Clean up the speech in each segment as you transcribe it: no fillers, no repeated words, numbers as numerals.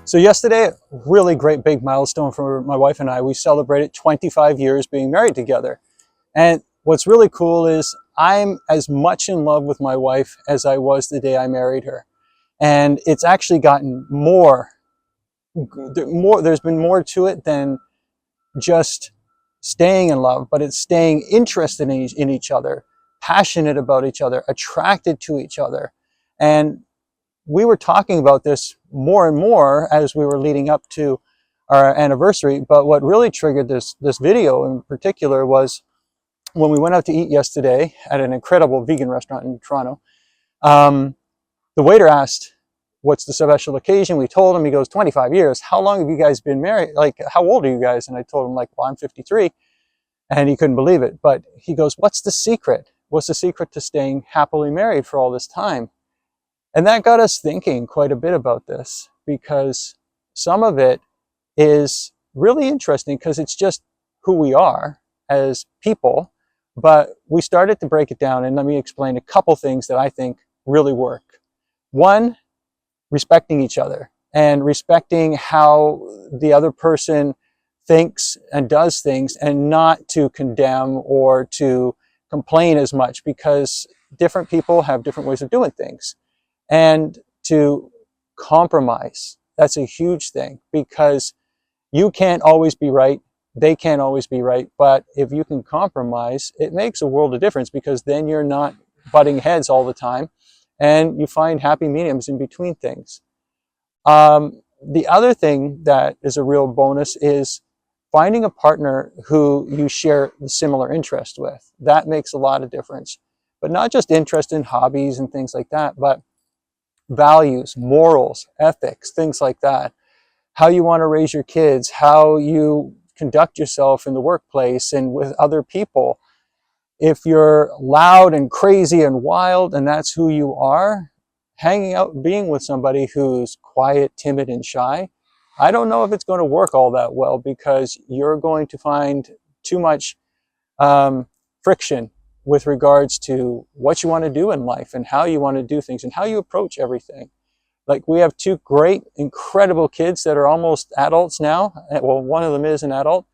So yesterday, really great big milestone for my wife and I. We celebrated 25 years being married together. And what's really cool is I'm as much in love with my wife as I was the day I married her. And it's actually gotten there's been more to it than just staying in love, but it's staying interested in each other, passionate about each other, attracted to each other. And we were talking about this more and more as we were leading up to our anniversary. But what really triggered this video in particular was when we went out to eat yesterday at an incredible vegan restaurant in Toronto. The waiter asked, "What's the special occasion?" We told him. He goes, 25 years. How long have you guys been married? Like, how old are you guys? And I told him, like, well, I'm 53. And he couldn't believe it. But he goes, what's the secret? What's the secret to staying happily married for all this time? And that got us thinking quite a bit about this, because some of it is really interesting because it's just who we are as people. But we started to break it down, and let me explain a couple things that I think really work. One, respecting each other and respecting how the other person thinks and does things, and not to condemn or to complain as much, because different people have different ways of doing things. And to compromise, that's a huge thing, because you can't always be right, they can't always be right, but if you can compromise, it makes a world of difference, because then you're not butting heads all the time and you find happy mediums in between things. The other thing that is a real bonus is finding a partner who you share the similar interest with. That makes a lot of difference. But not just interest in hobbies and things like that, but values, morals, ethics, things like that. How you want to raise your kids, how you conduct yourself in the workplace and with other people. If you're loud and crazy and wild and that's who you are, hanging out, being with somebody who's quiet, timid, and shy, I don't know if it's going to work all that well, because you're going to find too much friction with regards to what you want to do in life and how you want to do things and how you approach everything. Like, we have two great, incredible kids that are almost adults now. Well, one of them is an adult.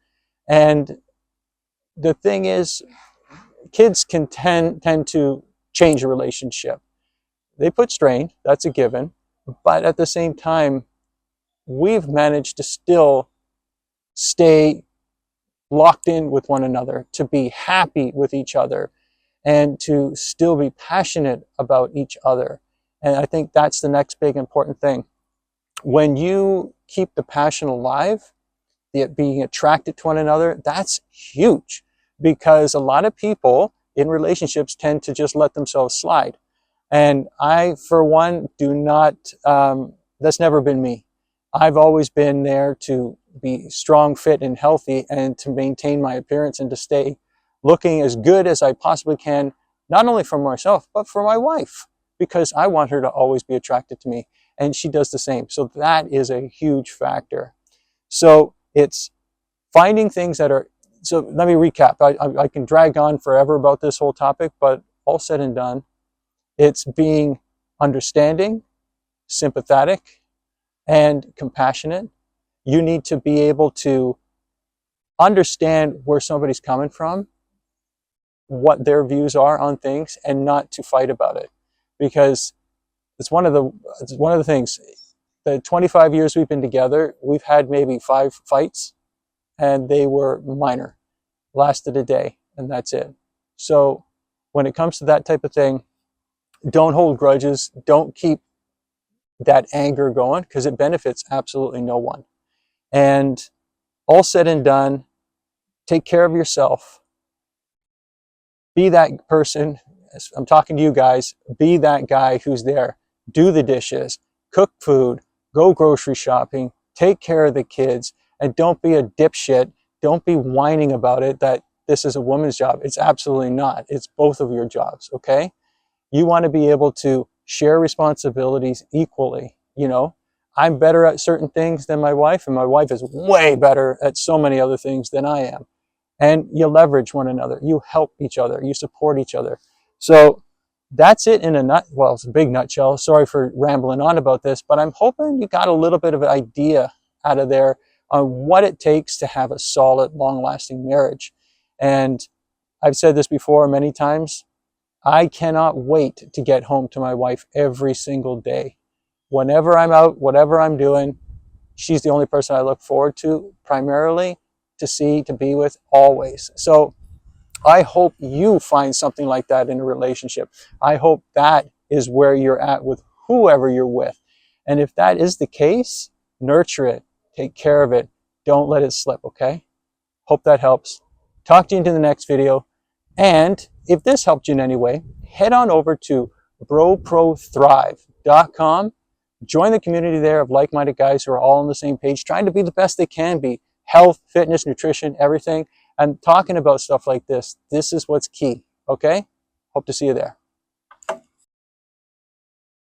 And the thing is, kids can tend to change a relationship. They put strain, that's a given. But at the same time, we've managed to still stay locked in with one another, to be happy with each other, and to still be passionate about each other. And I think that's the next big important thing. When you keep the passion alive, being attracted to one another, that's huge, because a lot of people in relationships tend to just let themselves slide. And I, for one, do not, that's never been me. I've always been there to be strong, fit, and healthy, and to maintain my appearance and to stay looking as good as I possibly can, not only for myself, but for my wife, because I want her to always be attracted to me, and she does the same. So that is a huge factor. So it's finding things that are, so let me recap. I can drag on forever about this whole topic, but all said and done, it's being understanding, sympathetic, and compassionate. You need to be able to understand where somebody's coming from, what their views are on things, and not to fight about it, because it's one of the things. The 25 years we've been together, we've had maybe 5 fights, and they were minor, lasted a day, and that's it. So when it comes to that type of thing, don't hold grudges, don't keep that anger going, because it benefits absolutely no one. And all said and done, take care of yourself. Be that person. I'm talking to you guys. Be that guy who's there. Do the dishes, cook food, go grocery shopping, take care of the kids, and don't be a dipshit. Don't be whining about it that this is a woman's job. It's absolutely not. It's both of your jobs, okay? You want to be able to share responsibilities equally. You know, I'm better at certain things than my wife, and my wife is way better at so many other things than I am. And you leverage one another. You help each other. You support each other. So that's it in a well, it's a big nutshell. Sorry for rambling on about this, but I'm hoping you got a little bit of an idea out of there on what it takes to have a solid, long-lasting marriage. And I've said this before many times, I cannot wait to get home to my wife every single day. Whenever I'm out, whatever I'm doing, she's the only person I look forward to primarily to see, to be with, always. So I hope you find something like that in a relationship. I hope that is where you're at with whoever you're with. And if that is the case, nurture it, take care of it. Don't let it slip, okay? Hope that helps. Talk to you in the next video. And if this helped you in any way, head on over to broprothrive.com. Join the community there of like-minded guys who are all on the same page, trying to be the best they can be. Health, fitness, nutrition, everything. And talking about stuff like this. This is what's key, okay? Hope to see you there.